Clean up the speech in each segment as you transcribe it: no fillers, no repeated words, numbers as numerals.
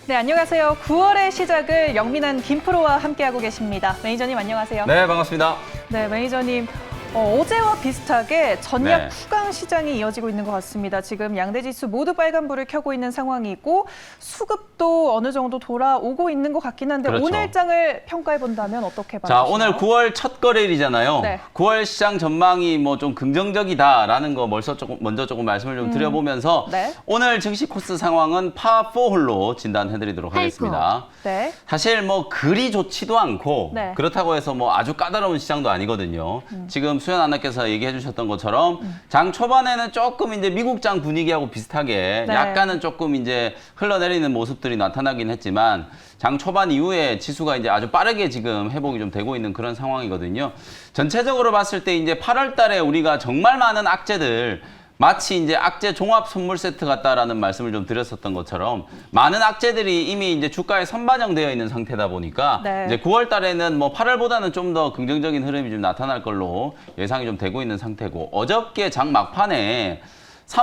네, 안녕하세요. 9월의 시작을 영민한 김프로와 함께하고 계십니다. 매니저님 안녕하세요. 네, 반갑습니다. 네, 매니저님. 어제와 비슷하게 전략 네. 후강 시장이 이어지고 있는 것 같습니다. 지금 양대 지수 모두 빨간불을 켜고 있는 상황이고 수급도 어느 정도 돌아오고 있는 것 같긴 한데 그렇죠. 오늘 장을 평가해 본다면 어떻게 봐주시나요? 자, 오늘 9월 첫 거래일이잖아요. 네. 9월 시장 전망이 뭐 좀 긍정적이다라는 거 먼저 조금 말씀을 좀 드려보면서 네. 오늘 증시 코스 상황은 파4 홀로 진단해드리도록 하겠습니다. 네. 사실 뭐 그리 좋지도 않고 네. 그렇다고 해서 뭐 아주 까다로운 시장도 아니거든요. 지금 수연 아나께서 얘기해 주셨던 것처럼 장 초반에는 조금 이제 미국장 분위기하고 비슷하게 네. 약간은 조금 이제 흘러내리는 모습들이 나타나긴 했지만 장 초반 이후에 지수가 이제 아주 빠르게 지금 회복이 좀 되고 있는 그런 상황이거든요. 전체적으로 봤을 때 이제 8월 달에 우리가 정말 많은 악재들 마치 이제 악재 종합 선물 세트 같다라는 말씀을 좀 드렸었던 것처럼 많은 악재들이 이미 이제 주가에 선반영되어 있는 상태다 보니까 네. 이제 9월 달에는 뭐 8월보다는 좀 더 긍정적인 흐름이 좀 나타날 걸로 예상이 좀 되고 있는 상태고 어저께 장 막판에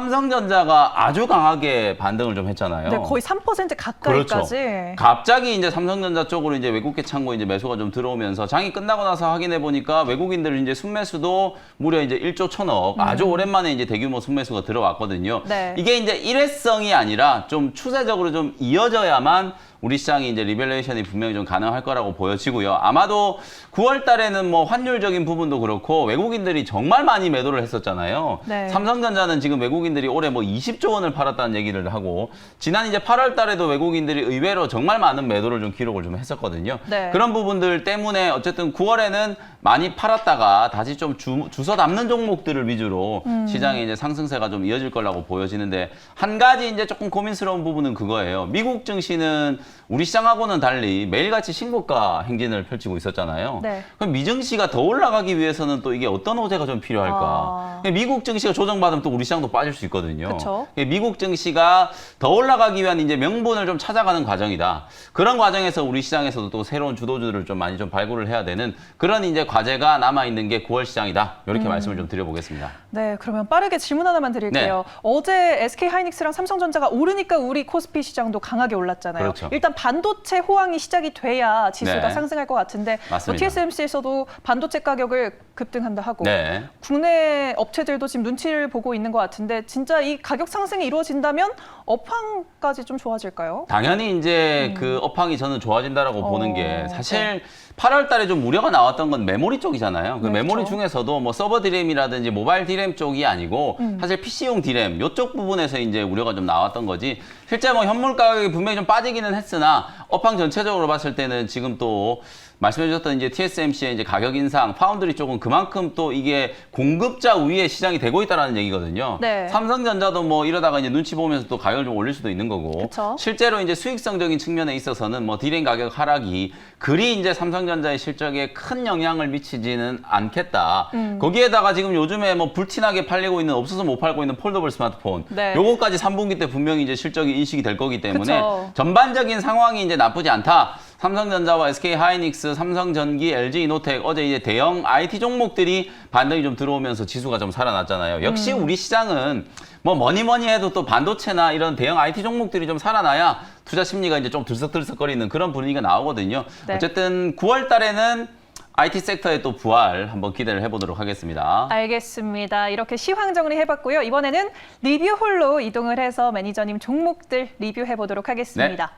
삼성전자가 아주 강하게 반등을 좀 했잖아요. 네, 거의 3% 가까이까지. 그렇죠. 갑자기 이제 삼성전자 쪽으로 이제 외국계 창고 이제 매수가 좀 들어오면서 장이 끝나고 나서 확인해 보니까 외국인들 이제 순매수도 무려 이제 1조 1천억 아주 오랜만에 이제 대규모 순매수가 들어왔거든요. 네. 이게 이제 일회성이 아니라 좀 추세적으로 좀 이어져야만 우리 시장이 이제 리밸레이션이 분명히 좀 가능할 거라고 보여지고요. 아마도 9월 달에는 뭐 환율적인 부분도 그렇고 외국인들이 정말 많이 매도를 했었잖아요. 네. 삼성전자는 지금 외국인들이 올해 뭐 20조 원을 팔았다는 얘기를 하고 지난 이제 8월 달에도 외국인들이 의외로 정말 많은 매도를 좀 기록을 좀 했었거든요. 네. 그런 부분들 때문에 어쨌든 9월에는 많이 팔았다가 다시 좀 주워 담는 종목들을 위주로 시장에 이제 상승세가 좀 이어질 거라고 보여지는데 한 가지 이제 조금 고민스러운 부분은 그거예요. 미국 증시는 우리 시장하고는 달리 매일같이 신고가 행진을 펼치고 있었잖아요. 네. 그럼 미증시가 더 올라가기 위해서는 또 이게 어떤 호재가 좀 필요할까? 미국 증시가 조정받으면 또 우리 시장도 빠질 수 있거든요. 그쵸. 미국 증시가 더 올라가기 위한 이제 명분을 좀 찾아가는 과정이다. 그런 과정에서 우리 시장에서도 또 새로운 주도주들을 좀 많이 좀 발굴을 해야 되는 그런 이제 과제가 남아있는 게 9월 시장이다. 이렇게 말씀을 좀 드려보겠습니다. 네, 그러면 빠르게 질문 하나만 드릴게요. 네. 어제 SK하이닉스랑 삼성전자가 오르니까 우리 코스피 시장도 강하게 올랐잖아요. 그렇죠. 일단 반도체 호황이 시작이 돼야 지수가 네. 상승할 것 같은데 맞습니다. TSMC에서도 반도체 가격을 급등한다 하고 네. 국내 업체들도 지금 눈치를 보고 있는 것 같은데 진짜 이 가격 상승이 이루어진다면 업황까지 좀 좋아질까요? 당연히 이제 그 업황이 저는 좋아진다라고 보는 게 네. 사실 8월 달에 좀 우려가 나왔던 건 메모리 쪽이잖아요. 그 네, 메모리 그렇죠. 중에서도 뭐 서버 디램이라든지 모바일 디램 쪽이 아니고 사실 PC용 디램 이쪽 부분에서 이제 우려가 좀 나왔던 거지. 실제 뭐 현물 가격이 분명히 좀 빠지기는 했으나 업황 전체적으로 봤을 때는 지금 또 말씀해 주셨던 이제 TSMC의 이제 가격 인상, 파운드리 쪽은 그만큼 또 이게 공급자 우위에 시장이 되고 있다라는 얘기거든요. 네. 삼성전자도 뭐 이러다가 이제 눈치 보면서 또 가격을 좀 올릴 수도 있는 거고. 그쵸. 실제로 이제 수익성적인 측면에 있어서는 뭐 디램 가격 하락이 그리 이제 삼성전자의 실적에 큰 영향을 미치지는 않겠다. 거기에다가 지금 요즘에 뭐 불티나게 팔리고 있는 없어서 못 팔고 있는 폴더블 스마트폰. 네. 요거까지 3분기 때 분명히 이제 실적이 인식이 될 거기 때문에 그쵸. 전반적인 상황이 이제 나쁘지 않다. 삼성전자와 SK하이닉스, 삼성전기, LG이노텍 어제 이제 대형 IT 종목들이 반등이 좀 들어오면서 지수가 좀 살아났잖아요. 역시 우리 시장은 뭐 뭐니 해도 또 반도체나 이런 대형 IT 종목들이 좀 살아나야 투자 심리가 이제 좀 들썩들썩거리는 그런 분위기가 나오거든요. 네. 어쨌든 9월 달에는 IT 섹터의 또 부활 한번 기대를 해보도록 하겠습니다. 알겠습니다. 이렇게 시황 정리해봤고요. 이번에는 리뷰 홀로 이동을 해서 매니저님 종목들 리뷰해보도록 하겠습니다.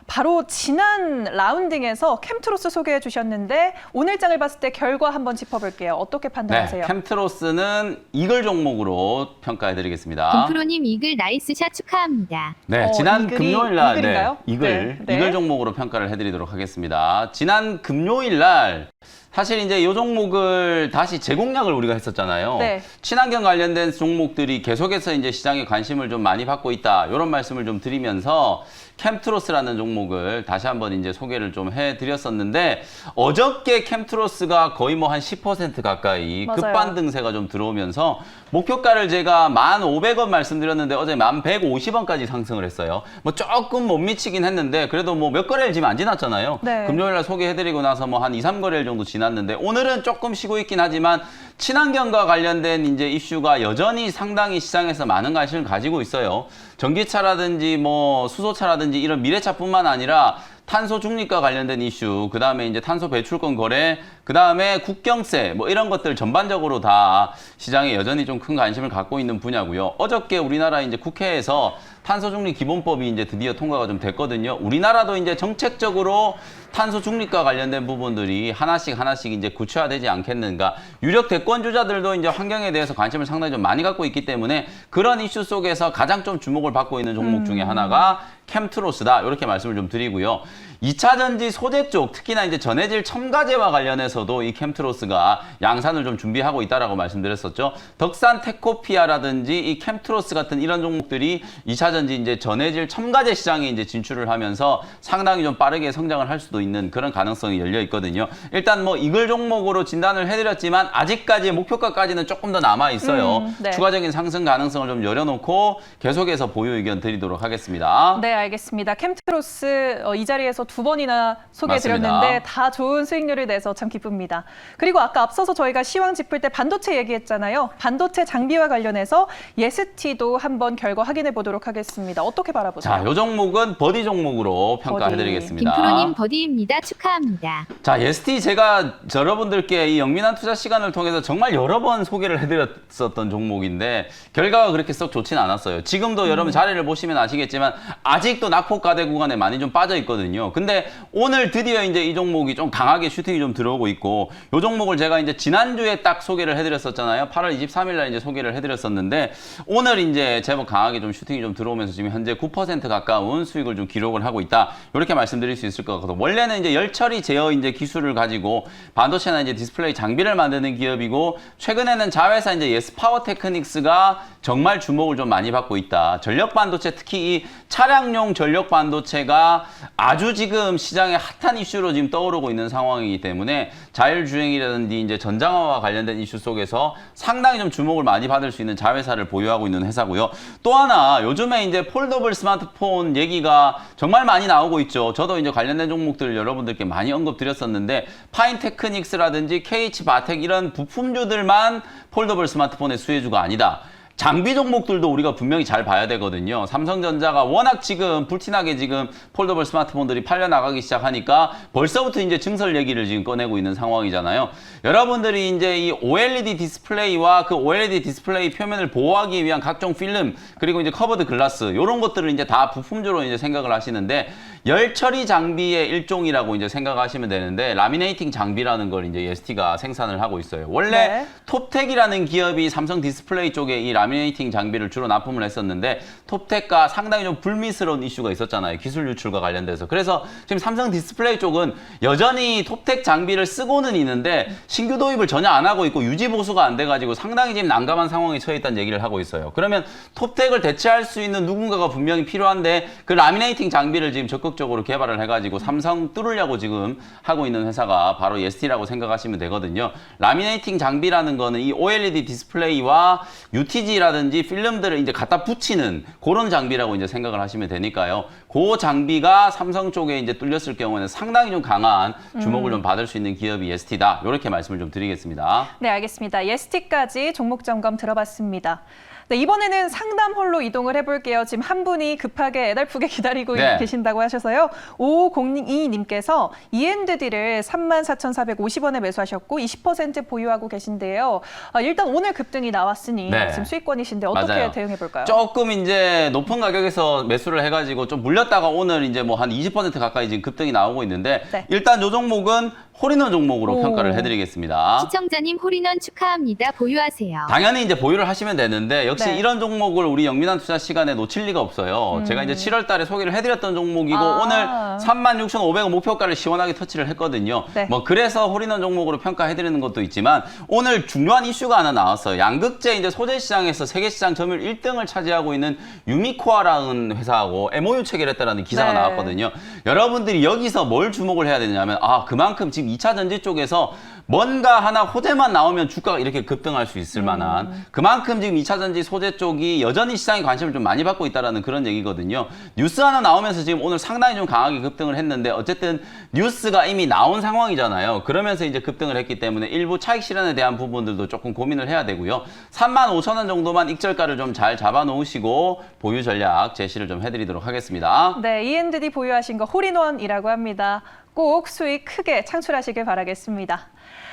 바로 지난 라운딩에서 캠트로스 소개해 주셨는데 오늘 장을 봤을 때 결과 한번 짚어볼게요. 어떻게 판단하세요? 네, 캠트로스는 이글 종목으로 평가해드리겠습니다. 김프로님 이글 나이스샷 축하합니다. 네, 지난 이글이- 금요일 날 이글인가요? 이글 네. 이글 종목으로 평가를 해드리도록 하겠습니다. 지난 금요일 날 사실 이제 이 종목을 다시 재공략을 우리가 했었잖아요. 네. 친환경 관련된 종목들이 계속해서 이제 시장에 관심을 좀 많이 받고 있다. 이런 말씀을 좀 드리면서 캠트로스라는 종목을 다시 한번 이제 소개를 좀 해드렸었는데 어저께 캠트로스가 거의 뭐 한 10% 가까이 맞아요. 급반등세가 좀 들어오면서 목표가를 제가 1,500원 말씀드렸는데 어제 1,150원까지 상승을 했어요. 뭐 조금 못 미치긴 했는데 그래도 뭐 몇 거래일 지금 안 지났잖아요. 네. 금요일 날 소개해드리고 나서 뭐 한 2, 3거래일 정도 지났는데 오늘은 조금 쉬고 있긴 하지만 친환경과 관련된 이제 이슈가 여전히 상당히 시장에서 많은 관심을 가지고 있어요. 전기차라든지 뭐 수소차라든지 이런 미래차뿐만 아니라 탄소 중립과 관련된 이슈, 그 다음에 이제 탄소 배출권 거래, 그 다음에 국경세, 뭐 이런 것들 전반적으로 다 시장에 여전히 좀 큰 관심을 갖고 있는 분야고요. 어저께 우리나라 이제 국회에서 탄소 중립 기본법이 이제 드디어 통과가 좀 됐거든요. 우리나라도 이제 정책적으로 탄소 중립과 관련된 부분들이 하나씩 이제 구체화되지 않겠는가. 유력 대권 주자들도 이제 환경에 대해서 관심을 상당히 좀 많이 갖고 있기 때문에 그런 이슈 속에서 가장 좀 주목을 받고 있는 종목 중에 하나가 캠트로스다. 이렇게 말씀을 좀 드리고요. 2차 전지 소재 쪽, 특히나 이제 전해질 첨가제와 관련해서도 이 캠트로스가 양산을 좀 준비하고 있다라고 말씀드렸었죠. 덕산 테코피아라든지 이 캠트로스 같은 이런 종목들이 2차 전지 이제 전해질 첨가제 시장에 이제 진출을 하면서 상당히 좀 빠르게 성장을 할 수도 있는 그런 가능성이 열려 있거든요. 일단 뭐 이글 종목으로 진단을 해드렸지만 아직까지 목표가까지는 조금 더 남아 있어요. 네. 추가적인 상승 가능성을 좀 열어놓고 계속해서 보유 의견 드리도록 하겠습니다. 네, 알겠습니다. 캠트로스 이 자리에서 두 번이나 소개해드렸는데 맞습니다. 다 좋은 수익률을 내서 참 기쁩니다. 그리고 아까 앞서서 저희가 시황 짚을 때 반도체 얘기했잖아요. 반도체 장비와 관련해서 예스티도 한번 결과 확인해 보도록 하겠습니다. 어떻게 바라보세요? 자, 이 종목은 버디 종목으로 평가해드리겠습니다. 김프로님 버디입니다. 축하합니다. 자, ST 제가 여러분들께 이 영민한 투자 시간을 통해서 정말 여러 번 소개를 해드렸었던 종목인데 결과가 그렇게 썩 좋지는 않았어요. 지금도 여러분 자리를 보시면 아시겠지만 아직도 낙폭가대 구간에 많이 좀 빠져 있거든요. 근데 오늘 드디어 이제 이 종목이 좀 강하게 슈팅이 좀 들어오고 있고 이 종목을 제가 이제 지난주에 딱 소개를 해드렸었잖아요. 8월 23일 날 이제 소개를 해드렸었는데 오늘 이제 제법 강하게 좀 슈팅이 좀 들어오면서 지금 현재 9% 가까운 수익을 좀 기록을 하고 있다. 이렇게 말씀드릴 수 있을 것 같거든요. 원래는 이제 열처리 제어 이제 기술을 가지고 반도체나 이제 디스플레이 장비를 만드는 기업이고 최근에는 자회사 이제 예스파워 테크닉스가 정말 주목을 좀 많이 받고 있다. 전력 반도체 특히 이 차량용 전력 반도체가 아주 지금 시장의 핫한 이슈로 지금 떠오르고 있는 상황이기 때문에 자율주행이라든지 이제 전장화와 관련된 이슈 속에서 상당히 좀 주목을 많이 받을 수 있는 자회사를 보유하고 있는 회사고요. 또 하나 요즘에 이제 폴더블 스마트폰 얘기가 정말 많이 나오고 있죠. 저도 이제 관련된 종목들 여러분들께 많이 언급드렸었는데 파인테크닉스라든지 KH바텍 이런 부품주들만 폴더블 스마트폰의 수혜주가 아니다. 장비 종목들도 우리가 분명히 잘 봐야 되거든요. 삼성전자가 워낙 지금 불티나게 지금 폴더블 스마트폰들이 팔려나가기 시작하니까 벌써부터 이제 증설 얘기를 지금 꺼내고 있는 상황이잖아요. 여러분들이 이제 이 OLED 디스플레이와 그 OLED 디스플레이 표면을 보호하기 위한 각종 필름 그리고 이제 커버드 글라스 이런 것들을 이제 다 부품주로 이제 생각을 하시는데 열 처리 장비의 일종이라고 이제 생각하시면 되는데 라미네이팅 장비라는 걸 이제 ST가 생산을 하고 있어요. 원래 네. 톱텍이라는 기업이 삼성 디스플레이 쪽에 이 라미네이팅 장비를 주로 납품을 했었는데 톱텍과 상당히 좀 불미스러운 이슈가 있었잖아요. 기술 유출과 관련돼서. 그래서 지금 삼성 디스플레이 쪽은 여전히 톱텍 장비를 쓰고는 있는데 신규 도입을 전혀 안 하고 있고 유지 보수가 안 돼가지고 상당히 지금 난감한 상황에 처해 있다는 얘기를 하고 있어요. 그러면 톱텍을 대체할 수 있는 누군가가 분명히 필요한데 그 라미네이팅 장비를 지금 적극적으로 개발을 해가지고 삼성 뚫으려고 지금 하고 있는 회사가 바로 ST라고 생각하시면 되거든요. 라미네이팅 장비라는 거는 이 OLED 디스플레이와 UTG라든지 필름들을 이제 갖다 붙이는 그런 장비라고 이제 생각을 하시면 되니까요. 그 장비가 삼성 쪽에 이제 뚫렸을 경우에는 상당히 좀 강한 주목을 좀 받을 수 있는 기업이 ST다. 이렇게 말씀을 좀 드리겠습니다. 네, 알겠습니다. 예스티까지 종목 점검 들어봤습니다. 네, 이번에는 상담홀로 이동을 해볼게요. 지금 한 분이 급하게 애달프게 기다리고 네. 계신다고 하셔서요. 5502님께서 ENDD를 34,450원에 매수하셨고 20% 보유하고 계신데요. 일단 오늘 급등이 나왔으니 네. 지금 수익권이신데 어떻게 맞아요. 대응해볼까요? 조금 이제 높은 가격에서 매수를 해가지고 좀 물렸다가 오늘 이제 뭐 한 20% 가까이 지금 급등이 나오고 있는데 네. 일단 이 종목은 홀인원 종목으로 오. 평가를 해드리겠습니다. 시청자님 홀인원 축하합니다. 보유하세요. 당연히 이제 보유를 하시면 되는데 역시 네. 이런 종목을 우리 영민한 투자 시간에 놓칠 리가 없어요. 제가 이제 7월 달에 소개를 해드렸던 종목이고 오늘 36,500원 목표가를 시원하게 터치를 했거든요. 네. 뭐 그래서 홀인원 종목으로 평가해드리는 것도 있지만 오늘 중요한 이슈가 하나 나왔어요. 양극재 이제 소재 시장에서 세계 시장 점유율 1등을 차지하고 있는 유미코아라는 회사하고 MOU 체결했다라는 기사가 네. 나왔거든요. 여러분들이 여기서 뭘 주목을 해야 되냐면 그만큼 지금 2차 전지 쪽에서 뭔가 하나 호재만 나오면 주가가 이렇게 급등할 수 있을 만한 그만큼 지금 2차 전지 소재 쪽이 여전히 시장에 관심을 좀 많이 받고 있다라는 그런 얘기거든요. 뉴스 하나 나오면서 지금 오늘 상당히 좀 강하게 급등을 했는데 어쨌든 뉴스가 이미 나온 상황이잖아요. 그러면서 이제 급등을 했기 때문에 일부 차익 실현에 대한 부분들도 조금 고민을 해야 되고요. 35,000원 정도만 익절가를 좀 잘 잡아 놓으시고 보유 전략 제시를 좀 해드리도록 하겠습니다. 네, E&D 보유하신 거 홀인원이라고 합니다. 꼭 수익 크게 창출하시길 바라겠습니다.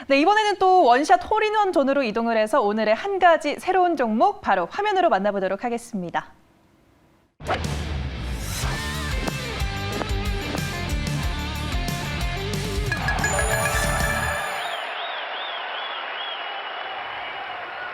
네, 이번에는 또 원샷 홀인원 존으로 이동을 해서 오늘의 한 가지 새로운 종목 바로 화면으로 만나보도록 하겠습니다.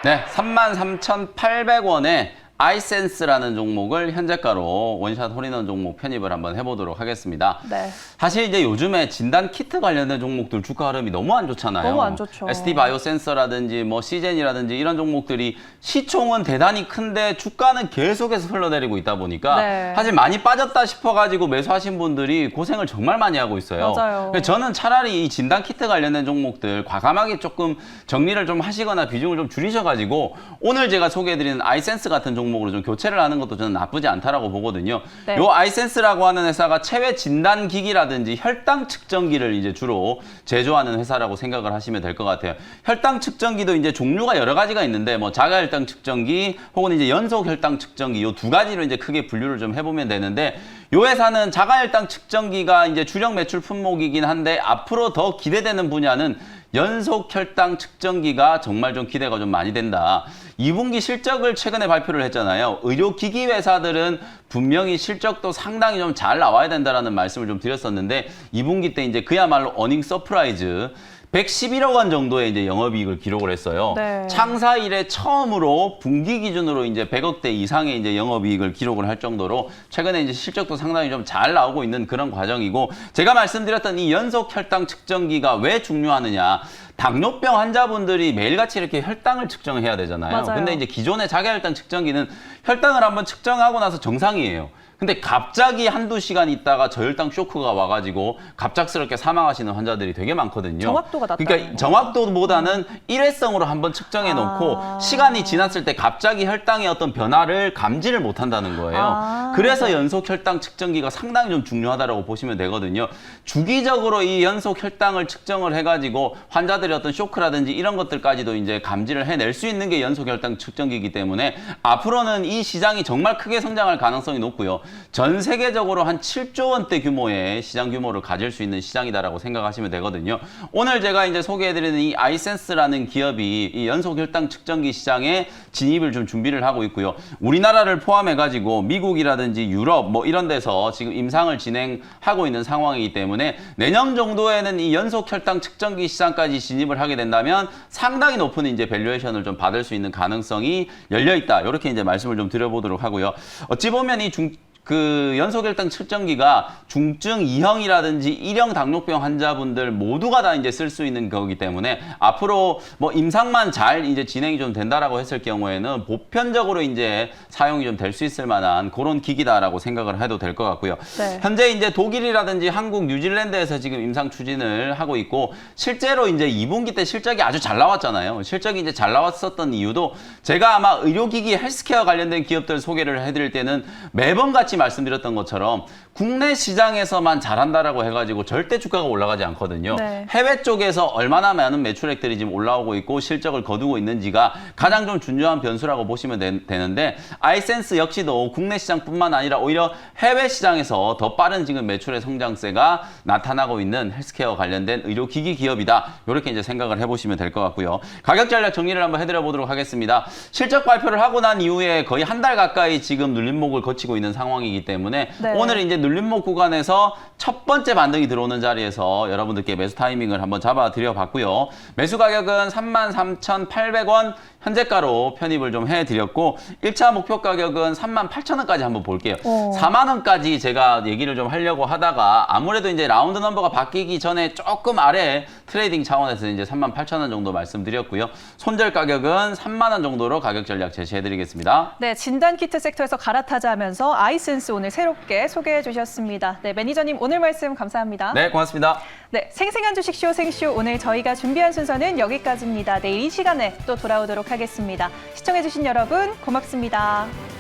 네, 33,800원에 아이센스라는 종목을 현재가로 원샷 홀인원 종목 편입을 한번 해보도록 하겠습니다. 네. 사실 이제 요즘에 진단 키트 관련된 종목들 주가 흐름이 너무 안 좋잖아요. 너무 안 좋죠. ST 바이오센서라든지 뭐 시젠이라든지 이런 종목들이 시총은 대단히 큰데 주가는 계속해서 흘러내리고 있다 보니까 네. 사실 많이 빠졌다 싶어가지고 매수하신 분들이 고생을 정말 많이 하고 있어요. 맞아요. 그래서 저는 차라리 이 진단 키트 관련된 종목들 과감하게 조금 정리를 좀 하시거나 비중을 좀 줄이셔가지고 오늘 제가 소개해드리는 아이센스 같은 종목으로 좀 교체를 하는 것도 저는 나쁘지 않다라고 보거든요. 네. 요 아이센스라고 하는 회사가 체외 진단 기기라든지 혈당 측정기를 이제 주로 제조하는 회사라고 생각을 하시면 될 것 같아요. 혈당 측정기도 이제 종류가 여러 가지가 있는데 뭐 자가 혈당 측정기 혹은 이제 연속 혈당 측정기 요 두 가지로 이제 크게 분류를 좀 해보면 되는데 요 회사는 자가 혈당 측정기가 이제 주력 매출 품목이긴 한데 앞으로 더 기대되는 분야는 연속 혈당 측정기가 정말 좀 기대가 좀 많이 된다. 2분기 실적을 최근에 발표를 했잖아요. 의료기기 회사들은 분명히 실적도 상당히 좀 잘 나와야 된다라는 말씀을 좀 드렸었는데 2분기 때 이제 그야말로 어닝 서프라이즈 111억 원 정도의 이제 영업이익을 기록을 했어요. 네. 창사 이래 처음으로 분기 기준으로 이제 100억대 이상의 이제 영업이익을 기록을 할 정도로 최근에 이제 실적도 상당히 좀 잘 나오고 있는 그런 과정이고 제가 말씀드렸던 이 연속 혈당 측정기가 왜 중요하느냐. 당뇨병 환자분들이 매일같이 이렇게 혈당을 측정해야 되잖아요. 맞아요. 근데 이제 기존의 자가혈당 측정기는 혈당을 한번 측정하고 나서 정상이에요. 근데 갑자기 한두 시간 있다가 저혈당 쇼크가 와가지고 갑작스럽게 사망하시는 환자들이 되게 많거든요. 정확도가 낮다는 그러니까 거. 정확도보다는 일회성으로 한번 측정해 놓고 아. 시간이 지났을 때 갑자기 혈당의 어떤 변화를 감지를 못한다는 거예요. 아. 그래서 연속 혈당 측정기가 상당히 좀 중요하다고 보시면 되거든요. 주기적으로 이 연속 혈당을 측정을 해가지고 환자들의 어떤 쇼크라든지 이런 것들까지도 이제 감지를 해낼 수 있는 게 연속 혈당 측정기이기 때문에 앞으로는 이 시장이 정말 크게 성장할 가능성이 높고요. 전 세계적으로 한 7조 원대 규모의 시장 규모를 가질 수 있는 시장이다라고 생각하시면 되거든요. 오늘 제가 이제 소개해드리는 이 아이센스라는 기업이 이 연속 혈당 측정기 시장에 진입을 좀 준비를 하고 있고요. 우리나라를 포함해가지고 미국이라든지 유럽 뭐 이런 데서 지금 임상을 진행하고 있는 상황이기 때문에 내년 정도에는 이 연속 혈당 측정기 시장까지 진입을 하게 된다면 상당히 높은 이제 밸류에이션을 좀 받을 수 있는 가능성이 열려 있다. 이렇게 이제 말씀을 좀 드려보도록 하고요. 어찌 보면 이 연속혈당 측정기가 중증 2형이라든지 1형 당뇨병 환자분들 모두가 다 이제 쓸 수 있는 거기 때문에 앞으로 뭐 임상만 잘 이제 진행이 좀 된다라고 했을 경우에는 보편적으로 이제 사용이 좀 될 수 있을 만한 그런 기기다라고 생각을 해도 될 것 같고요. 네. 현재 이제 독일이라든지 한국, 뉴질랜드에서 지금 임상 추진을 하고 있고 실제로 이제 2분기 때 실적이 아주 잘 나왔잖아요. 실적이 이제 잘 나왔었던 이유도 제가 아마 의료기기 헬스케어 관련된 기업들 소개를 해드릴 때는 매번 같이 말씀드렸던 것처럼 국내 시장에서만 잘한다라고 해가지고 절대 주가가 올라가지 않거든요. 네. 해외 쪽에서 얼마나 많은 매출액들이 지금 올라오고 있고 실적을 거두고 있는지가 가장 좀 중요한 변수라고 보시면 되는데 아이센스 역시도 국내 시장뿐만 아니라 오히려 해외 시장에서 더 빠른 지금 매출의 성장세가 나타나고 있는 헬스케어 관련된 의료기기 기업이다. 이렇게 이제 생각을 해보시면 될 것 같고요. 가격 전략 정리를 한번 해드려 보도록 하겠습니다. 실적 발표를 하고 난 이후에 거의 한 달 가까이 지금 눌림목을 거치고 있는 상황이기 때문에 네. 오늘 이제 눌림목 구간에서 첫 번째 반등이 들어오는 자리에서 여러분들께 매수 타이밍을 한번 잡아드려 봤고요. 매수 가격은 33,800원 현재가로 편입을 좀 해드렸고 1차 목표 가격은 38,000원까지 한번 볼게요. 4만 원까지 제가 얘기를 좀 하려고 하다가 아무래도 이제 라운드 넘버가 바뀌기 전에 조금 아래 트레이딩 차원에서 이제 38,000원 정도 말씀드렸고요. 손절 가격은 3만 원 정도로 가격 전략 제시해드리겠습니다. 네, 진단 키트 섹터에서 갈아타자 하면서 에센스 오늘 새롭게 소개해 주셨습니다. 네, 매니저님 오늘 말씀 감사합니다. 네, 고맙습니다. 네, 생생한 주식쇼 생쇼 오늘 저희가 준비한 순서는 여기까지입니다. 내일 이 시간에 또 돌아오도록 하겠습니다. 시청해 주신 여러분 고맙습니다.